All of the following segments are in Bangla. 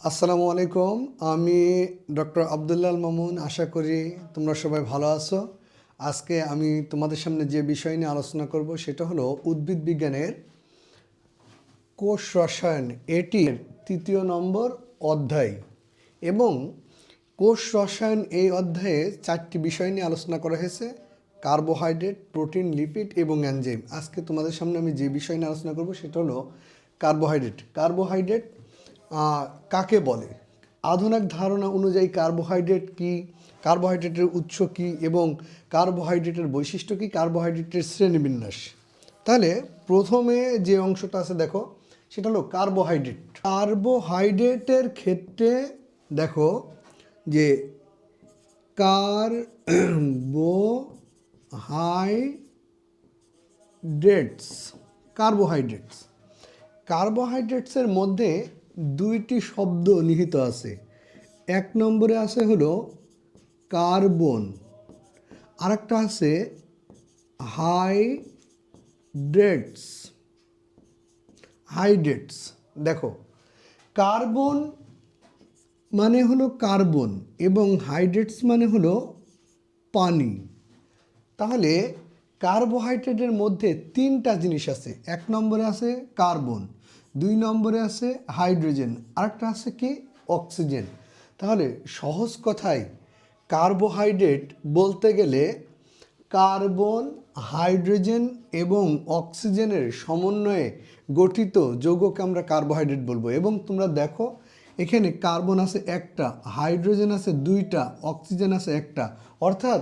আসসালামু আলাইকুম। আমি ডক্টর আব্দুল্লাহ মামুন। আশা করি তোমরা সবাই ভালো আছো। আজকে আমি তোমাদের সামনে যে বিষয় নিয়ে আলোচনা করব সেটা হলো উদ্ভিদ বিজ্ঞানের কোষ রসায়ন, এটির ৩য় নম্বর অধ্যায়। এবং কোষ রসায়ন এই অধ্যায়ে 4টি বিষয় নিয়ে আলোচনা করা হয়েছে: কার্বোহাইড্রেট, প্রোটিন, লিপিড এবং এনজাইম। আজকে তোমাদের সামনে আমি যে বিষয় নিয়ে আলোচনা করব সেটা হলো কার্বোহাইড্রেট। কার্বোহাইড্রেট কাকে বলে? আধুনিক ধারণা অনুযায়ী কার্বোহাইড্রেট কি, কার্বোহাইড্রেটের উৎস কি এবং কার্বোহাইড্রেটের বৈশিষ্ট্য কি, কার্বোহাইড্রেটের শ্রেণীবিন্যাস। তাহলে প্রথমে যে অংশটা আছে দেখো, সেটা হলো কার্বোহাইড্রেট। কার্বোহাইড্রেটের ক্ষেত্রে দেখো যে কার্বোহাইড্রেটসের মধ্যে দুইটি শব্দ নিহিত আছে। এক নম্বরে আছে হলো কার্বন, আরেকটা আছে হাইড্রেটস। দেখো, কার্বন মানে হলো কার্বন এবং হাইড্রেটস মানে হলো পানি। তাহলে কার্বোহাইড্রেটের মধ্যে 3টা জিনিস আছে। এক নম্বরে আছে কার্বন, 2 নম্বরে আছে হাইড্রোজেন, আরেকটা আছে কি অক্সিজেন। তাহলে সহজ কথায় কার্বোহাইড্রেট বলতে গেলে কার্বন, হাইড্রোজেন এবং অক্সিজেনের সমন্বয়ে গঠিত যৌগকে আমরা কার্বোহাইড্রেট বলবো। এবং তোমরা দেখো, এখানে কার্বন আছে একটা, হাইড্রোজেন আছে 2টা, অক্সিজেন আছে একটা। অর্থাৎ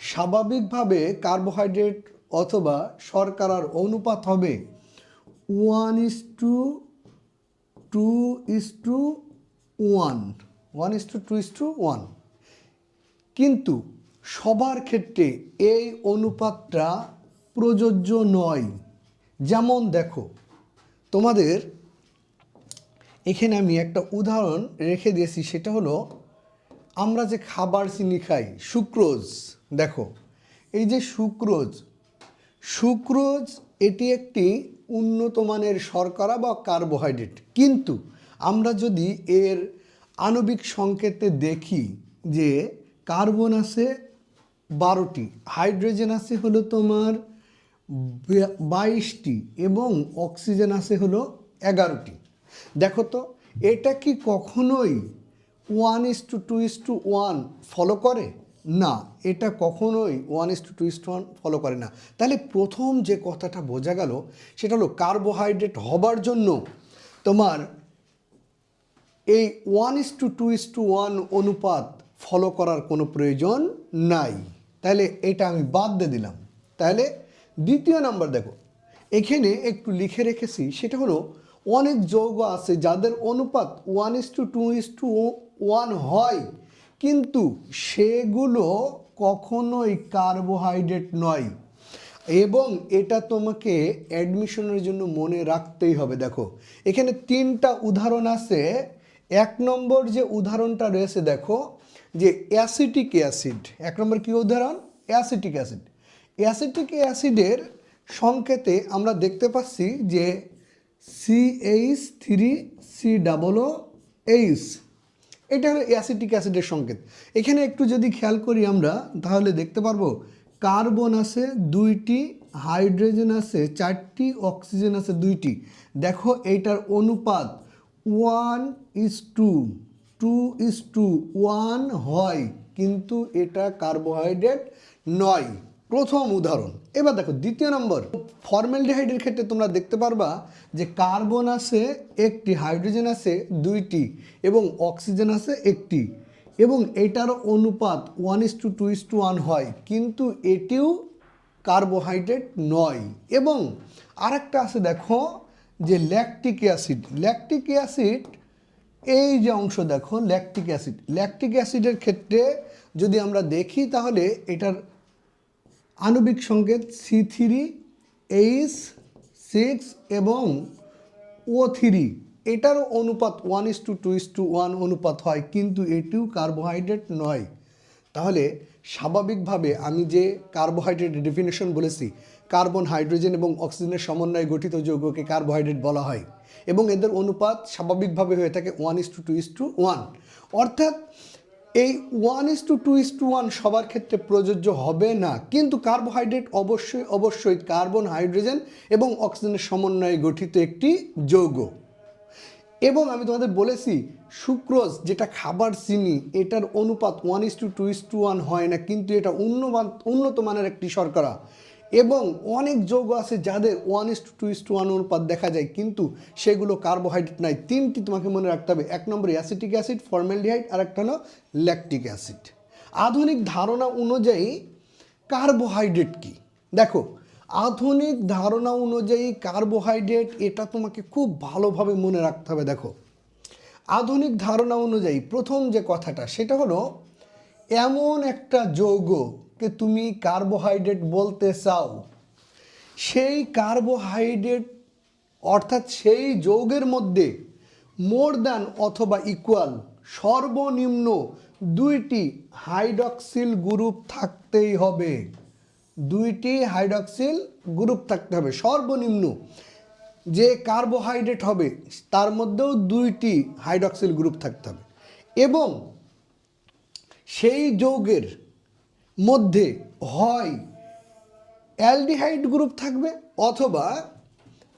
স্বাভাবিকভাবে কার্বোহাইড্রেট অথবা শর্করার অনুপাত হবে 1:2:1 কিন্তু সবার ক্ষেত্রে এই অনুপাতটা প্রযোজ্য নয়। যেমন দেখো, তোমাদের এখানে আমি একটা উদাহরণ রেখে দিয়েছি, সেটা হলো আমরা যে খাবার চিনি খাই, সুক্রোজ। দেখো, এই যে সুক্রোজ এটি একটি উন্নত মানের শর্করা বা কার্বোহাইড্রেট। কিন্তু আমরা যদি এর আণবিক সংকেতে দেখি যে কার্বন আছে 12টি, হাইড্রোজেন আছে হলো তোমার 22টি এবং অক্সিজেন আছে হলো 11টি। দেখো তো, এটা কি কখনোই 1:2:1 ফলো করে? না, এটা কখনোই 1:2:1 ফলো করে না। তাহলে প্রথম যে কথাটা বোঝা গেল সেটা হলো কার্বোহাইড্রেট হবার জন্য তোমার এই 1:2:1 অনুপাত ফলো করার কোনো প্রয়োজন নাই। তাহলে এটা আমি বাদ দিয়ে দিলাম। তাহলে দ্বিতীয় নাম্বার দেখো, এখানে একটু লিখে রেখেছি, সেটা হলো অনেক যৌগ আছে যাদের অনুপাত 1:2:1 হয়, কিন্তু সেগুলো কখনোই কার্বোহাইড্রেট নয়। এবং এটা তোমাকে অ্যাডমিশনের জন্য মনে রাখতেই হবে। দেখো, এখানে 3টা উদাহরণ আছে। এক নম্বর যে উদাহরণটা রয়েছে, দেখো যে অ্যাসিটিক অ্যাসিড। এক নম্বর কি উদাহরণ? Acetic acid. অ্যাসিটিক অ্যাসিডের সংকেতে আমরা দেখতে পাচ্ছি যে CH3COOH, এটা হলো অ্যাসিটিক অ্যাসিডের সংকেত। এখানে একটু যদি খেয়াল করি আমরা, তাহলে দেখতে পারবো কার্বন আছে 2টি, হাইড্রোজেন আছে 4টি, অক্সিজেন আছে 2টি। দেখো, এইটার অনুপাত 1:2:1 হয়, কিন্তু এটা কার্বোহাইড্রেট নয়। প্রথম উদাহরণ। এবার দেখো দ্বিতীয় নম্বর, ফর্মালডিহাইডের ক্ষেত্রে তোমরা দেখতে পারবা যে কার্বন আছে 1টি, হাইড্রোজেন আছে 2টি এবং অক্সিজেন আছে 1টি, এবং এটার অনুপাত 1:2:1 হয়, কিন্তু এটিও কার্বোহাইড্রেট নয়। এবং আরেকটা আছে দেখো যে ল্যাকটিক অ্যাসিড। এই যে অংশ দেখো, ল্যাকটিক অ্যাসিডের ক্ষেত্রে যদি আমরা দেখি, তাহলে এটার আণবিক সংকেত C3H6 এবং O3। এটারও অনুপাত 1:2:1 অনুপাত হয়, কিন্তু এটিও কার্বোহাইড্রেট নয়। তাহলে স্বাভাবিকভাবে আমি যে কার্বোহাইড্রেট ডেফিনেশন বলেছি, কার্বন, হাইড্রোজেন এবং অক্সিজেনের সমন্বয়ে গঠিত যৌগকে কার্বোহাইড্রেট বলা হয়। এবং এদের অনুপাত স্বাভাবিকভাবে হয়ে থাকে 1:2:1। অর্থাৎ এই 1:2:1 সবার ক্ষেত্রে প্রযোজ্য হবে না, কিন্তু কার্বোহাইড্রেট অবশ্যই কার্বন, হাইড্রোজেন এবং অক্সিজেনের সমন্বয়ে গঠিত একটি যৌগ। এবং আমি তোমাদের বলেছি সুক্রোজ যেটা খাবার চিনি, এটার অনুপাত 1:2:1 হয় না, কিন্তু এটা উন্নত মানের একটি শর্করা। এবং অনেক যৌগ আছে যাদের 1:2:1 অনুপাত দেখা যায়, কিন্তু সেগুলো কার্বোহাইড্রেট নাই। তিনটি তোমাকে মনে রাখতে হবে, এক নম্বরে অ্যাসিটিক অ্যাসিড, ফর্মালডিহাইড, আর একটা হলো ল্যাকটিক অ্যাসিড। আধুনিক ধারণা অনুযায়ী কার্বোহাইড্রেট কি? দেখো, আধুনিক ধারণা অনুযায়ী কার্বোহাইড্রেট, এটা তোমাকে খুব ভালোভাবে মনে রাখতে হবে। দেখো, আধুনিক ধারণা অনুযায়ী প্রথম যে কথাটা সেটা হলো, এমন একটা যৌগকে তুমি কার্বোহাইড্রেট বলতে চাও, সেই কার্বোহাইড্রেট অর্থাৎ সেই যৌগের মধ্যে মোর দ্যান অথবা ইকুয়াল সর্বনিম্ন 2টি হাইড্রক্সিল গ্রুপ থাকতেই হবে। 2টি হাইড্রক্সিল গ্রুপ থাকতে হবে সর্বনিম্ন। যে কার্বোহাইড্রেট হবে তার মধ্যেও 2টি হাইড্রক্সিল গ্রুপ থাকতে হবে, এবং সেই যৌগের মধ্যে হয় অ্যালডিহাইড গ্রুপ থাকবে অথবা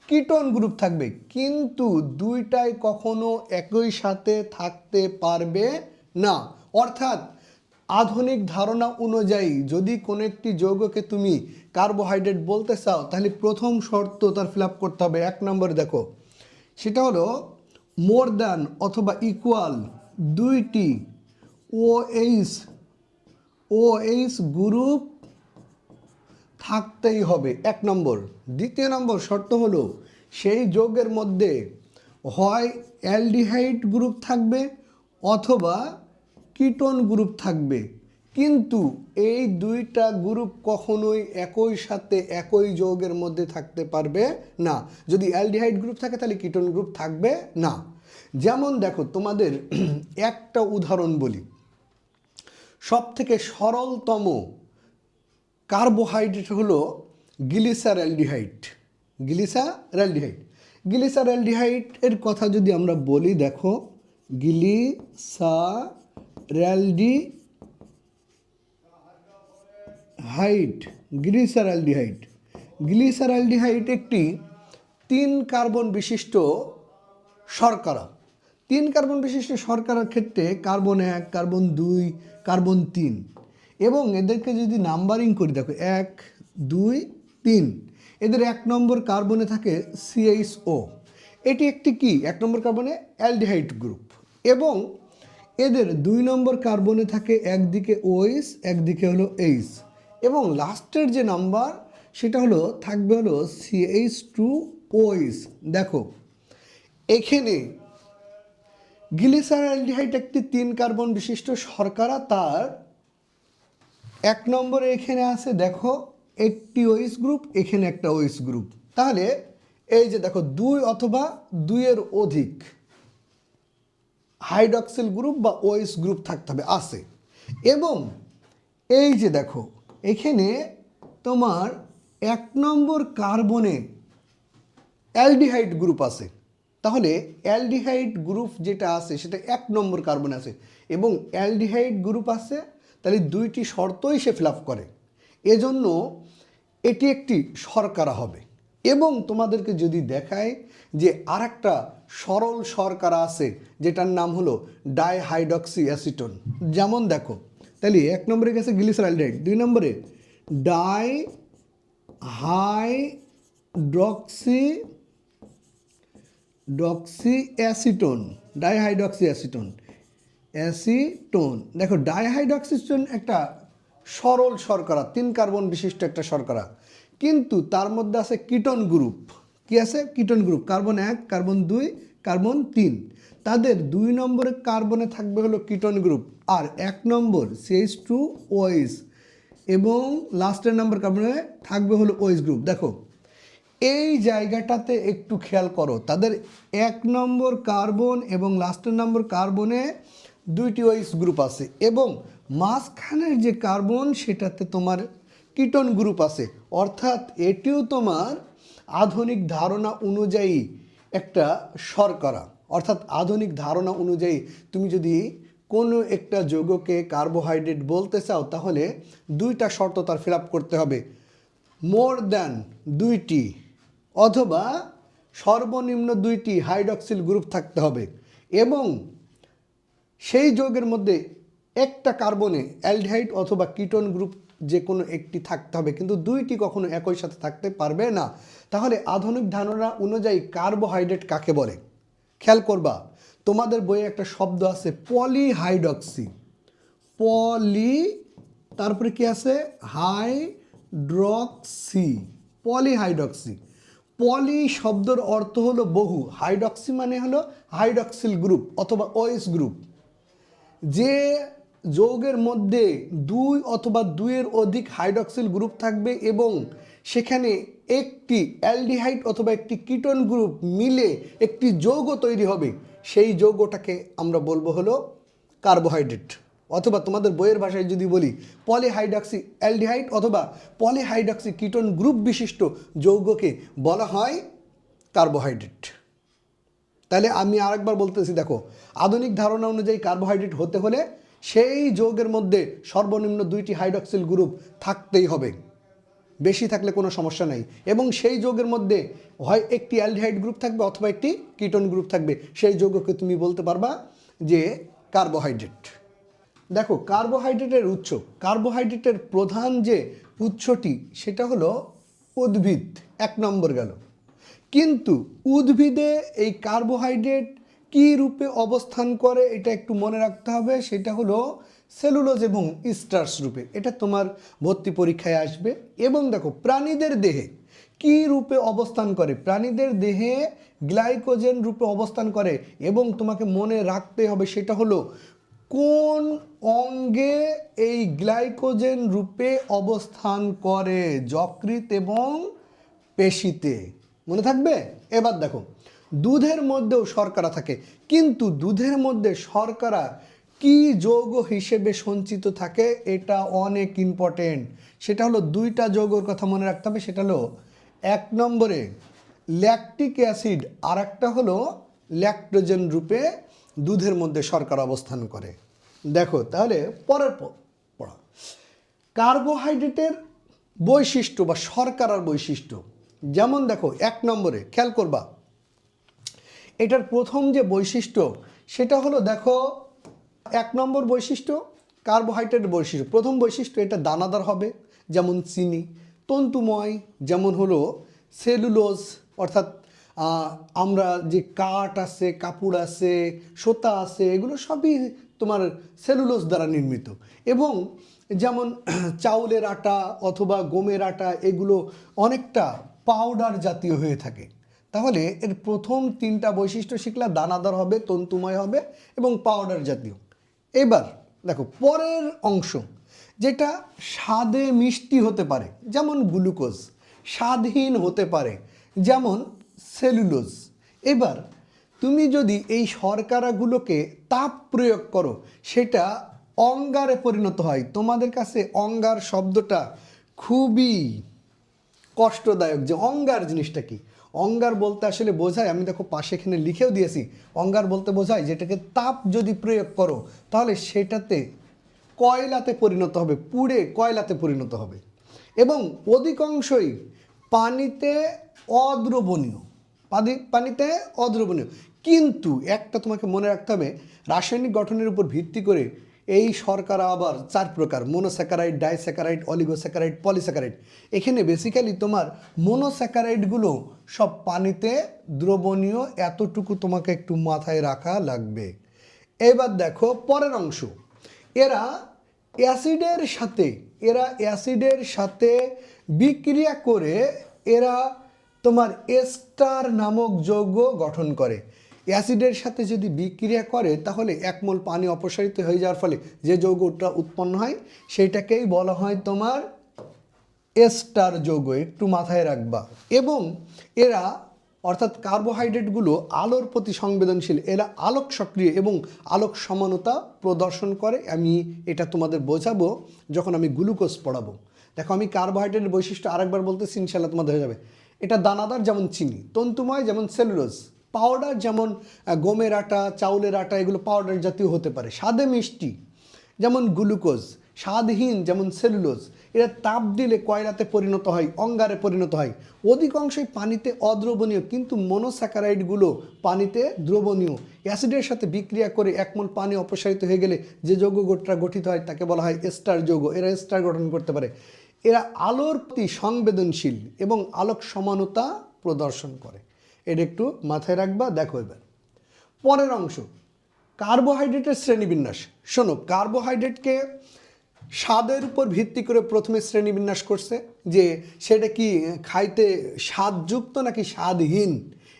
কিটোন গ্রুপ থাকবে, কিন্তু দুইটাই কখনো একই সাথে থাকতে পারবে না। অর্থাৎ আধুনিক ধারণা অনুযায়ী যদি কোনো একটি যৌগকে তুমি কার্বোহাইড্রেট বলতে চাও, তাহলে প্রথম শর্ত তার ফিল আপ করতে হবে। এক নম্বরে দেখো, সেটা হলো মোর দ্যান অথবা ইকুয়াল 2টি OH গ্রুপ থাকতেই হবে, এক নম্বর। দ্বিতীয় নম্বর শর্ত হলো, সেই যৌগের মধ্যে হয় অ্যালডিহাইড গ্রুপ থাকবে অথবা কিটোন গ্রুপ থাকবে, কিন্তু এই দুইটা গ্রুপ কখনোই একই সাথে একই যৌগের মধ্যে থাকতে পারবে না। যদি অ্যালডিহাইড গ্রুপ থাকে তাহলে কিটোন গ্রুপ থাকবে না। যেমন দেখো, তোমাদের একটা উদাহরণ বলি, সবথেকে সরলতম কার্বোহাইড্রেট হলো গ্লিসারঅ্যালডিহাইড। গ্লিসারঅ্যালডিহাইড এর কথা যদি আমরা বলি, দেখো, গ্লিসারঅ্যালডিহাইড একটি 3 কার্বন বিশিষ্ট শর্করা। 3 কার্বন বিশিষ্ট শর্করার ক্ষেত্রে কার্বন 1, কার্বন 2, কার্বন 3, এবং এদেরকে যদি নাম্বারিং করি, দেখো 1, 2, 3, এদের 1 নম্বর কার্বনে থাকে CHO। এটি একটি কি? 1 নম্বর কার্বনে অ্যালডিহাইড গ্রুপ, এবং এদের 2 নম্বর কার্বনে থাকে একদিকে OH, একদিকে হলো H, এবং লাস্টের যে নাম্বার সেটা হলো থাকবে হলো CH2OH। দেখো, এখানে গ্লিসারঅ্যালডিহাইড একটি 3 কার্বন বিশিষ্ট শর্করা। তার 1 নম্বরে এখানে আছে, দেখো, একটি OH গ্রুপ, এখানে একটা OH গ্রুপ। তাহলে এই যে দেখো, 2 অথবা 2 এর অধিক হাইড্রক্সিল গ্রুপ বা OH গ্রুপ থাকতে হবে, আছে। এবং এই যে দেখো, এখানে তোমার 1 নম্বর কার্বনে অ্যালডিহাইড গ্রুপ আছে। তাহলে অ্যালডিহাইড গ্রুপ যেটা আছে সেটা 1 নম্বর কার্বনে আছে, এবং অ্যালডিহাইড গ্রুপ আছে, তাহলে 2টি শর্তই সে ফিল আপ করে, এজন্য এটি একটি শর্করা হবে। এবং তোমাদেরকে যদি দেখায় যে আরেকটা সরল শর্করা আছে যেটার নাম হলো ডাইহাইড্রক্সি অ্যাসিটোন, যেমন দেখো, তাহলে 1 নম্বরে গেছে গ্লিসারঅ্যালডিহাইড, 2 নম্বরে ডাইহাইড্রক্সি অ্যাসিটোন। দেখো, ডাইহাইড্রক্সিস্টোন একটা সরল শর্করা, 3 কার্বন বিশিষ্ট একটা শর্করা, কিন্তু তার মধ্যে আছে কিটোন গ্রুপ। কি আছে? Ketone group, carbon 1, carbon 2, carbon 3। তাদের 2 নম্বরের কার্বনে থাকবে হলো কিটোন গ্রুপ, আর 1 নম্বর CH2OH, এবং লাস্টের নম্বর কার্বনে থাকবে হলো OH গ্রুপ। দেখো, এই জায়গাটাতে একটু খেয়াল করো, তাদের 1 নম্বর কার্বন এবং লাস্টের নম্বর কার্বনে 2টি OH গ্রুপ আছে, এবং মাঝখানের যে কার্বন সেটাতে তোমার কিটোন গ্রুপ আছে। অর্থাৎ এটিও তোমার আধুনিক ধারণা অনুযায়ী একটা শর্করা, অর্থাৎ আধুনিক ধারণা অনুযায়ী তুমি যদি কোনো একটা যৌগকে কার্বোহাইড্রেট বলতে চাও তাহলে দুইটা শর্ত তার ফিল আপ করতে হবে, মোর দ্যান দুইটি অথবা সর্বনিম্ন দুইটি হাইড্রক্সিল গ্রুপ থাকতে হবে এবং সেই যৌগের মধ্যে একটা কার্বনে অ্যালডিহাইড অথবা কিটোন গ্রুপ যে কোনো একটি থাকতে হবে, কিন্তু দুইটি কখনো একই সাথে থাকতে পারবে না। তাহলে আধুনিক ধারণা অনুযায়ী কার্বোহাইড্রেট কাকে বলে? খেয়াল করবা, তোমাদের বইয়ে একটা শব্দ আছে পলিহাইড্রক্সি, পলি তারপরে কি আছে হাইড্রক্সি, পলিহাইড্রক্সি। পলি শব্দের অর্থ হলো বহু, হাইড্রক্সি মানে হলো হাইড্রক্সিল গ্রুপ অথবা ওএস গ্রুপ। যে যৌগের মধ্যে দুই অথবা দুইয়ের অধিক হাইড্রক্সিল গ্রুপ থাকবে এবং সেখানে একটি অ্যালডিহাইড অথবা একটি কিটোন গ্রুপ মিলে একটি যৌগ তৈরি হবে, সেই যৌগটাকে আমরা বলবো হলো কার্বোহাইড্রেট। অথবা তোমাদের বইয়ের ভাষায় যদি বলি পলিহাইড্রক্সি অ্যালডিহাইড অথবা পলিহাইড্রক্সি কিটোন গ্রুপ বিশিষ্ট যৌগকে বলা হয় কার্বোহাইড্রেট। তাহলে আমি আরেকবার বলতেছি, দেখো, আধুনিক ধারণা অনুযায়ী কার্বোহাইড্রেট হতে হলে সেই যৌগের মধ্যে সর্বনিম্ন দুইটি হাইড্রক্সিল গ্রুপ থাকতেই হবে, বেশি থাকলে কোনো সমস্যা নেই, এবং সেই যৌগের মধ্যে হয় একটি অ্যালডিহাইড গ্রুপ থাকবে অথবা একটি কিটোন গ্রুপ থাকবে, সেই যৌগকে তুমি বলতে পারবা যে কার্বোহাইড্রেট। দেখো, কার্বোহাইড্রেটের উৎস, কার্বোহাইড্রেটের প্রধান যে উৎসটি সেটা হলো উদ্ভিদ, এক নম্বর গেল। কিন্তু উদ্ভিদে এই কার্বোহাইড্রেট কী রূপে অবস্থান করে এটা একটু মনে রাখতে হবে, সেটা হলো সেলুলোজ এবং স্টার্চ রূপে। এটা তোমার ভর্তি পরীক্ষায় আসবে। এবং দেখো, প্রাণীদের দেহে কী রূপে অবস্থান করে? প্রাণীদের দেহে গ্লাইকোজেন রূপে অবস্থান করে এবং তোমাকে মনে রাখতে হবে সেটা হলো কোন অঙ্গে এই গ্লাইকোজেন রূপে অবস্থান করে, যকৃৎ এবং পেশিতে, মনে থাকবে। এবার দেখো, দুধের মধ্যেও শর্করা থাকে, কিন্তু দুধের মধ্যে শর্করা কি যৌগ হিসেবে সঞ্চিত থাকে এটা অনেক ইম্পর্টেন্ট। সেটা হলো দুইটা যৌগের কথা মনে রাখতে হবে, সেটা হলো এক নম্বরে ল্যাকটিক অ্যাসিড আর একটা হলো ল্যাকটোজেন রূপে দুধের মধ্যে শর্করা অবস্থান করে। দেখো তাহলে পরের পড়া, কার্বোহাইড্রেটের বৈশিষ্ট্য বা শর্করার বৈশিষ্ট্য। যেমন দেখো, এক নম্বরে খেয়াল করবা, এটার প্রথম যে বৈশিষ্ট্য সেটা হলো, দেখো, এক নম্বর বৈশিষ্ট্য কার্বোহাইড্রেটের বৈশিষ্ট্য, প্রথম বৈশিষ্ট্য এটা দানাদার হবে যেমন চিনি, তন্তুময় যেমন হলো সেলুলোজ, অর্থাৎ আমরা যে কাঠ আছে, কাপড় আছে, সুতা আছে, এগুলো সবই তোমার সেলুলোজ দ্বারা নির্মিত। এবং যেমন চাউলের আটা অথবা গমের আটা এগুলো অনেকটা পাউডার জাতীয় হয়ে থাকে। তাহলে এর প্রথম তিনটা বৈশিষ্ট্য শিখলা, দানাদার হবে, তন্তুময় হবে এবং পাউডার জাতীয়। এবার দেখো পরের অংশ, যেটা স্বাদে মিষ্টি হতে পারে যেমন গ্লুকোজ, স্বাদহীন হতে পারে যেমন সেলুলোজ। এবার তুমি যদি এই শর্করাগুলোকে তাপ প্রয়োগ করো সেটা অঙ্গারে পরিণত হয়। তোমাদের কাছে অঙ্গার শব্দটা খুবই কষ্টদায়ক, যে অঙ্গার জিনিসটা কি। অঙ্গার বলতে আসলে বোঝায়, আমি দেখো পাশে এখানে লিখেও দিয়েছি, অঙ্গার বলতে বোঝায় যেটাকে তাপ যদি প্রয়োগ করো তাহলে সেটাতে কয়লাতে পরিণত হবে, পুড়ে কয়লাতে পরিণত হবে এবং অধিকাংশই পানিতে অদ্রবণীয়, পানিতে অদ্রবণীয়। কিন্তু একটা তোমাকে মনে রাখতে হবে, রাসায়নিক গঠনের উপর ভিত্তি করে এই শর্করা আবার চার প্রকার, মোনোস্যাকারাইড, ডাইস্যাকারাইড, অলিগোস্যাকারাইড, পলিস্যাকারাইড। এখানে বেসিক্যালি তোমার মোনোস্যাকারাইডগুলো সব পানিতে দ্রবণীয়, এতটুকু তোমাকে একটু মাথায় রাখা লাগবে। এবার দেখো পরের অংশ, এরা অ্যাসিডের সাথে বিক্রিয়া করে এরা তোমার এস্টার নামক যৌগ গঠন করে। অ্যাসিডের সাথে যদি বিক্রিয়া করে তাহলে এক মোল পানি অপসারিত হয়ে যাওয়ার ফলে যে যৌগটা উৎপন্ন হয় সেইটাকেই বলা হয় তোমার এস্টার যৌগ, একটু মাথায় রাখবা। এবং এরা অর্থাৎ কার্বোহাইড্রেটগুলো আলোর প্রতি সংবেদনশীল, এরা আলোক সক্রিয় এবং আলোক সমানতা প্রদর্শন করে। আমি এটা তোমাদের বোঝাবো যখন আমি গ্লুকোজ পড়াবো। দেখো, আমি কার্বোহাইড্রেটের বৈশিষ্ট্য আরেকবার বলতেছি, ইনশাল্লাহ তোমাদের হয়ে যাবে। এটা দানাদার যেমন চিনি, তন্তুময় যেমন সেলুলোজ, পাউডার যেমন গমের আটা, চাউলের আটা, এগুলো পাউডার জাতীয় হতে পারে। স্বাদে মিষ্টি যেমন গ্লুকোজ, স্বাদহীন যেমন সেলুলোজ, এরা তাপ দিলে কয়লাতে পরিণত হয়, অঙ্গারে পরিণত হয়। অধিকাংশই পানিতে অদ্রবণীয়, কিন্তু মনোস্যাকারাইডগুলো পানিতে দ্রবণীয়। অ্যাসিডের সাথে বিক্রিয়া করে এক মোল পানি অপসারিত হয়ে গেলে যে যৌগটা গঠিত হয় তাকে বলা হয় এস্টার যৌগ। এরা এস্টার গঠন করতে পারে। এরা আলোর প্রতি সংবেদনশীল এবং আলোক সমানতা প্রদর্শন করে। এটা একটু মাথায় রাখবা। দেখো এবার পরের অংশ, কার্বোহাইড্রেটের শ্রেণীবিন্যাস। শোনো, কার্বোহাইড্রেটকে স্বাদের উপর ভিত্তি করে প্রথমে শ্রেণীবিন্যাস করছে, যে সেটা কি খাইতে স্বাদযুক্ত নাকি স্বাদহীন।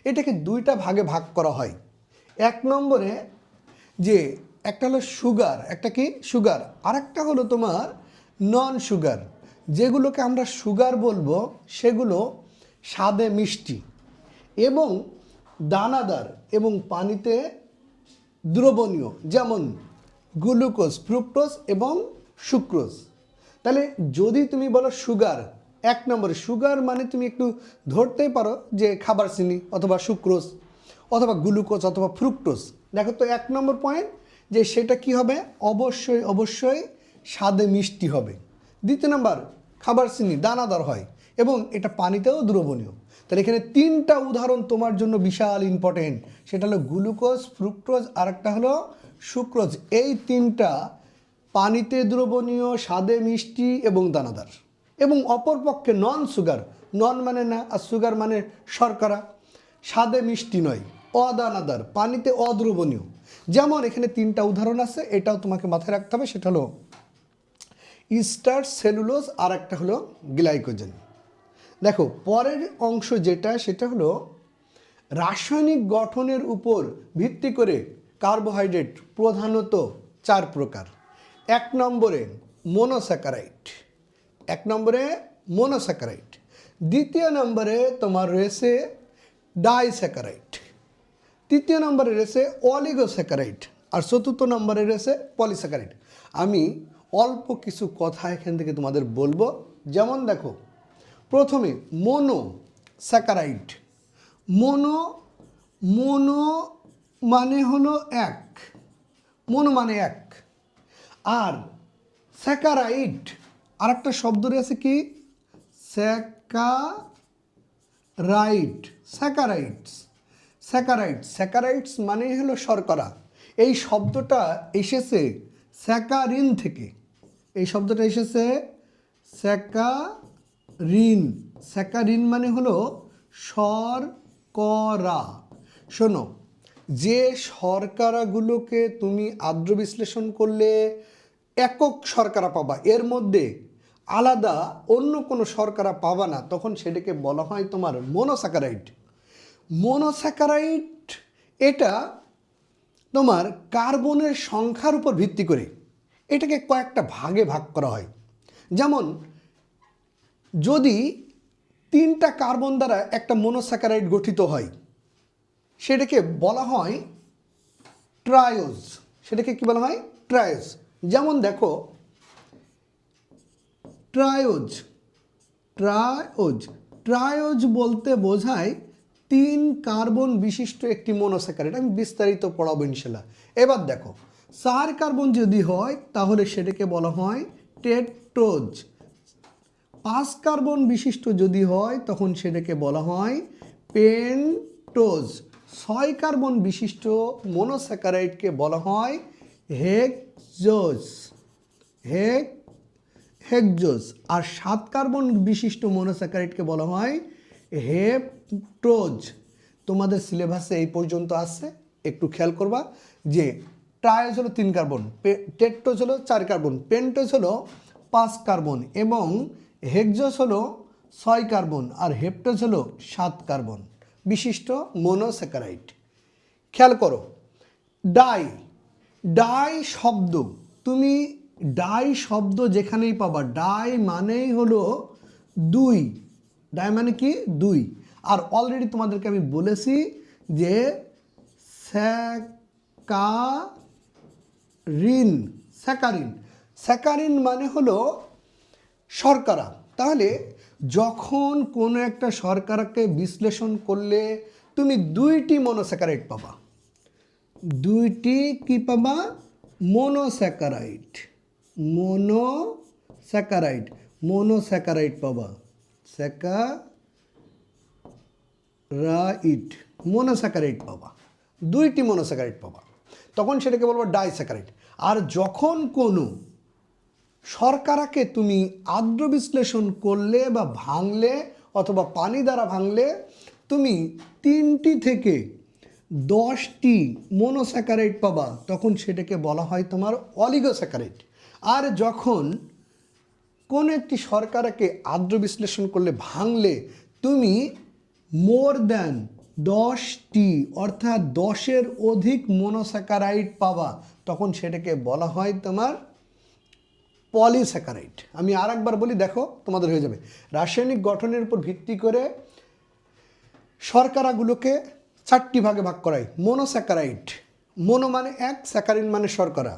এটাকে দুইটা ভাগে ভাগ করা হয়। এক নম্বরে যে একটা হলো সুগার, একটা কি সুগার, আর একটা হলো তোমার নন সুগার। যেগুলোকে আমরা সুগার বলবো সেগুলো স্বাদে মিষ্টি এবং দানাদার এবং পানিতে দ্রবণীয়, যেমন গ্লুকোজ, ফ্রুক্টোজ এবং সুক্রোজ। তাহলে যদি তুমি বলো সুগার, এক নম্বরে সুগার মানে তুমি একটু ধরতেই পারো যে খাবার চিনি অথবা সুক্রোজ অথবা গ্লুকোজ অথবা ফ্রুক্টোজ। দেখো তো এক নম্বর পয়েন্ট, যে সেটা কি হবে, অবশ্যই স্বাদে মিষ্টি হবে। দ্বিতীয় নম্বর, খাবার চিনি দানাদার হয় এবং এটা পানিতেও দ্রবণীয়। তাহলে এখানে তিনটা উদাহরণ তোমার জন্য বিশাল ইম্পর্টেন্ট। সেটা হলো গ্লুকোজ, ফ্রুক্টোজ আর একটা হলো সুক্রোজ। এই তিনটা পানিতে দ্রবণীয়, স্বাদে মিষ্টি এবং দানাদার। এবং অপরপক্ষে নন সুগার, নন মানে না আর সুগার মানে শর্করা, স্বাদে মিষ্টি নয়, অদানাদার, পানিতে অদ্রবণীয়। যেমন এখানে তিনটা উদাহরণ আছে, এটাও তোমাকে মাথায় রাখতে হবে। সেটা হলো স্টার্চ, সেলুলোজ আর একটা হলো গ্লাইকোজেন। দেখো পরের অংশ যেটা, সেটা হলো রাসায়নিক গঠনের উপর ভিত্তি করে কার্বোহাইড্রেট প্রধানত চার প্রকার। এক নম্বরে মোনোস্যাকারাইড, দ্বিতীয় নম্বরে তোমার রয়েছে ডাইস্যাকারাইড, তৃতীয় নম্বরে রয়েছে অলিগোস্যাকারাইড আর চতুর্থ নম্বরে রয়েছে পলিস্যাকারাইড। আমি অল্প কিছু কথা এখান থেকে তোমাদের বলবো। যেমন দেখো, প্রথমে মোনোস্যাকারাইড। মোনো মানে হলো এক, মোনো মানে এক। আর স্যাকারাইড আর একটা শব্দ রয়েছে কি, স্যাকারাইডস মানে হলো শর্করা। এই শব্দটা এসেছে স্যাকারিন থেকে। এই শব্দটা এসেছে স্যাকারিন মানে হলো শর্করা। শোনো, যে শর্করাগুলোকে তুমি আদ্র বিশ্লেষণ করলে একক শর্করা পাবা, এর মধ্যে আলাদা অন্য কোনো শর্করা পাবা না, তখন সেটাকে বলা হয় তোমার মোনোস্যাকারাইড। এটা তোমার কার্বনের সংখ্যার উপর ভিত্তি করে এটাকে কয়েকটা ভাগে ভাগ করা হয়। যেমন যদি তিনটা কার্বন দ্বারা একটা মোনোস্যাকারাইড গঠিত হয়, সেটাকে বলা হয় ট্রায়োজ। সেটাকে কি বলা হয়, ট্রায়োজ। যেমন দেখো, ট্রায়োজ বলতে বোঝায় তিন কার্বন বিশিষ্ট একটি মোনোস্যাকারাইড। আমি বিস্তারিত পড়াবো ইনশাল্লাহ। এবার দেখো, চার কার্বন যদি হয় তাহলে সেটাকে বলা হয় টেট্রোজ। পাঁচ কার্বন বিশিষ্ট যদি হয় তখন সেটাকে বলা হয় পেন্টোজ। ছয় কার্বন বিশিষ্ট মোনোস্যাকারাইডকে বলা হয় হেক্সোজ। আর সাত কার্বন বিশিষ্ট মোনোস্যাকারাইডকে বলা হয় হেপ্টোজ। তোমাদের সিলেবাসে এই পর্যন্ত আছে, একটু খেয়াল করবা যে ট্রায়োজ হলো 3 কার্বন, টেট্রোজ হলো 4 কার্বন, পেন্টোজ হলো 5 কার্বন এবং হেক্সোজ হলো 6 কার্বন আর হেপ্টোজ হলো 7 কার্বন বিশিষ্ট মোনোস্যাকারাইড। খেয়াল করো, ডাই শব্দ, তুমি ডাই শব্দ যেখানেই পাবা, ডাই মানেই হলো দুই। ডাই মানে কি, দুই। আর অলরেডি তোমাদেরকে আমি বলেছি যে স্যাকারিন মানে হলো শর্করা। তাহলে যখন কোনো একটা শর্করাকে বিশ্লেষণ করলে তুমি 2টি মনোস্যাকারাইড পাবা। 2টি কি পাবা? মনোস্যাকারাইড। মনোস্যাকারাইড পাবা। মনোস্যাকারাইড পাবা। 2টি মনোস্যাকারাইড পাবা। তখন সেটাকে বলবো ডাইস্যাকারাইড। আর যখন কোনো শর্করাকে তুমি আদ্র বিশ্লেষণ করলে বা ভাঙলে অথবা পানি দ্বারা ভাঙলে তুমি 3টি থেকে 10টি মনোস্যাকারাইড পাবা, তখন সেটাকে বলা হয় তোমার অলিগোস্যাকারাইড। আর যখন কোনো একটি শর্করাকে আদ্র বিশ্লেষণ করলে ভাঙলে তুমি মোর দ্যান 10টি অর্থাৎ 10-এর অধিক মনোস্যাকারাইড পাবা, তখন সেটাকে বলা হয় তোমার পলিস্যাকারাইড। আমি আর একবার বলি, দেখো তোমাদের হয়ে যাবে। রাসায়নিক গঠনের উপর ভিত্তি করে শর্করাগুলোকে 4টি ভাগে ভাগ করায়। মনোস্যাকারাইড, মনো মানে এক, স্যাকারিন মানে শর্করা।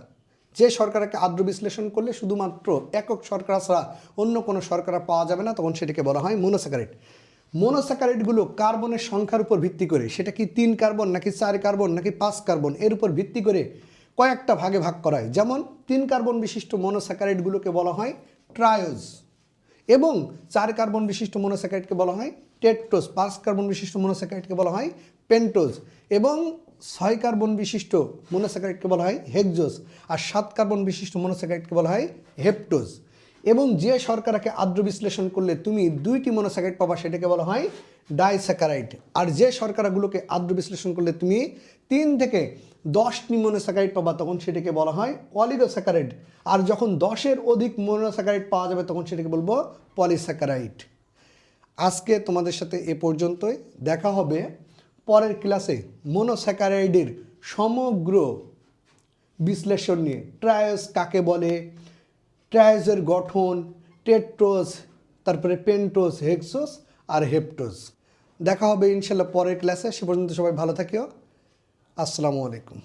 যে শর্করাকে আদ্র বিশ্লেষণ করলে শুধুমাত্র একক শর্করা ছাড়া অন্য কোনো শর্করা পাওয়া যাবে না, তখন সেটাকে বলা হয় মনোস্যাকারাইড। মনোস্যাকারাইডগুলো কার্বনের সংখ্যার উপর ভিত্তি করে, সেটা কি 3 কার্বন নাকি 4 কার্বন নাকি 5 কার্বন, এর উপর ভিত্তি করে কয়েকটা ভাগে ভাগ করা হয়। যেমন 3 কার্বন বিশিষ্ট মনোস্যাকারাইডগুলোকে বলা হয় ট্রায়োজ, এবং 4 কার্বন বিশিষ্ট মনোস্যাকারাইডকে বলা হয় টেট্রোজ, 5 কার্বন বিশিষ্ট মনোস্যাকারাইডকে বলা হয় পেন্টোজ, এবং 6 কার্বন বিশিষ্ট মনোস্যাকারাইডকে বলা হয় হেক্সোজ, আর 7 কার্বন বিশিষ্ট মনোস্যাকারাইডকে বলা হয় হেপ্টোজ। এবং যে শর্করাকে আদ্র বিশ্লেষণ করলে তুমি 2টি মনোস্যাকারাইড পাবা, সেটাকে বলা হয় ডাইস্যাকারাইড। আর যে শর্করাগুলোকে আদ্র বিশ্লেষণ করলে তুমি 3 থেকে 10টি মনোস্যাকারাইড পাবা, তখন সেটাকে বলা হয় অলিগোস্যাকারাইড। আর যখন 10-এর অধিক মনোস্যাকারাইড পাওয়া যাবে, তখন সেটাকে বলবো পলিস্যাকারাইড। আজকে তোমাদের সাথে এ পর্যন্তই। দেখা হবে পরের ক্লাসে মনোস্যাকারাইডের সমগ্র বিশ্লেষণ নিয়ে। ট্রায়োজ কাকে বলে, ট্রায়োজের গঠন, টেট্রোজ, তারপরে পেন্টোজ, হেক্সোজ আর হেপ্টোজ। দেখা হবে ইনশাল্লাহ পরের ক্লাসে। সে পর্যন্ত সবাই ভালো থাকিও। আসসালামু আলাইকুম।